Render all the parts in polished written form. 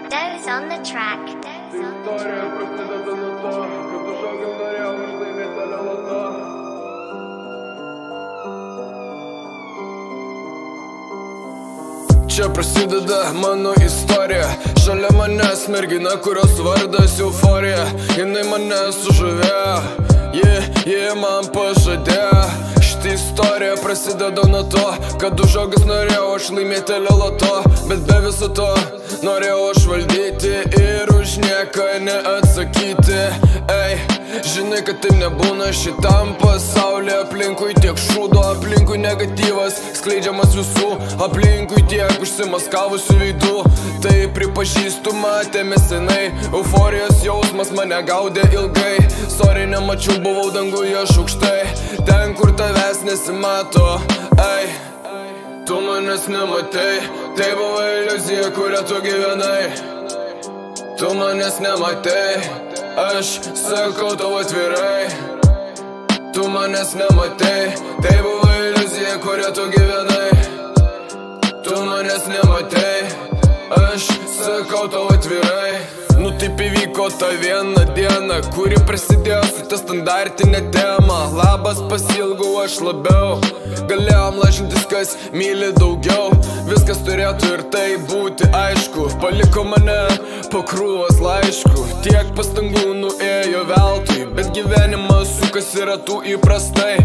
Those on the track. Istorija prasideda nuo to, kad užaugęs norėjau išlaimėti loto. Čia prasideda mano istorija. Šalia manęs mergina, kurios vardas euforija. Jinai mane sužavėjo, ji man pažadėjo. Šitą istoriją prasideda nuo to, kad užaugęs norėjau aš laimėti loto. Bet be viso to norėjau aš valdyti ir už nieką neatsakyti. Ei, žinai, kad taip nebūna šitam pasaulyje. Aplinkui tiek šūdo, aplinkui negatyvas skleidžiamas visų, aplinkui tiek užsimaskavusių veidų. Tai pripažįstu, matėme senai, euforijos jausmas mane gaudė ilgai. Sorry, nemačiau, buvau danguje šaukštai, ten kur tavęs nesimato. Ei, tu manęs nematei, tai buvo iliuzija, kurią tu gyvenai. Tu manęs nematei, aš sakau tau atvirai. Tu manęs nematei, tai buvo iliuzija, kurią tu gyvenai. Tu manęs nematei, aš sakau tau atvirai. Nu taip įvyko ta viena diena, kuri prasidėjo su ta standartinė tema. Labas, pasilgau aš labiau, galėjom lažintis, kas myli daugiau. Viskas turėtų ir tai būti aišku, paliko mane po krūvos laiškų. Tiek pastangų nuėjo veltui, bet gyvenimas sukasi ratų įprastai.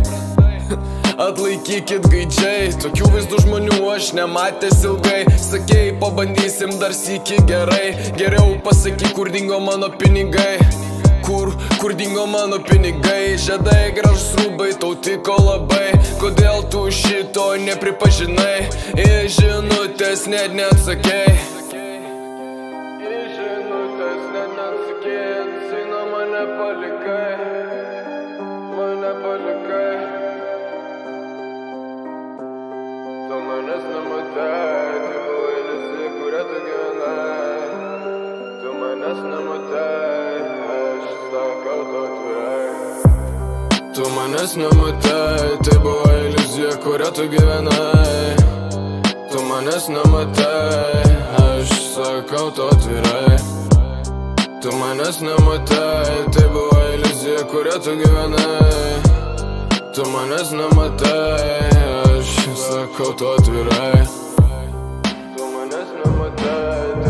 Atlaikykit gaidžiai, tokių vaizdų žmonių aš nematęs ilgai. Sakei, pabandysim dar sykį gerai. Geriau pasakyk, kur dingo mano pinigai. Kur dingo mano pinigai. Žiedai, gražus rūbai, tau tiko labai. Kodėl tu šito nepripažinai? Į žinutės net neatsakei. Į žinutės net neatsakei. Sina mane palikai. Mane palikai. Tu manęs nematei, tai buvo iliuzija, kurią tu gyvenai. Tu manęs nematei, aš sakau tau atvirai. Tu manęs nematei, tai buvo iliuzija, kurią tu gyvenai. Tu manęs nematei, aš sakau tau atvirai. Tu manęs nematei, tai buvo iliuzija, kurią tu gyvenai. Tu manęs nematei, aš sakau tau atvirai. Tu manęs nematei.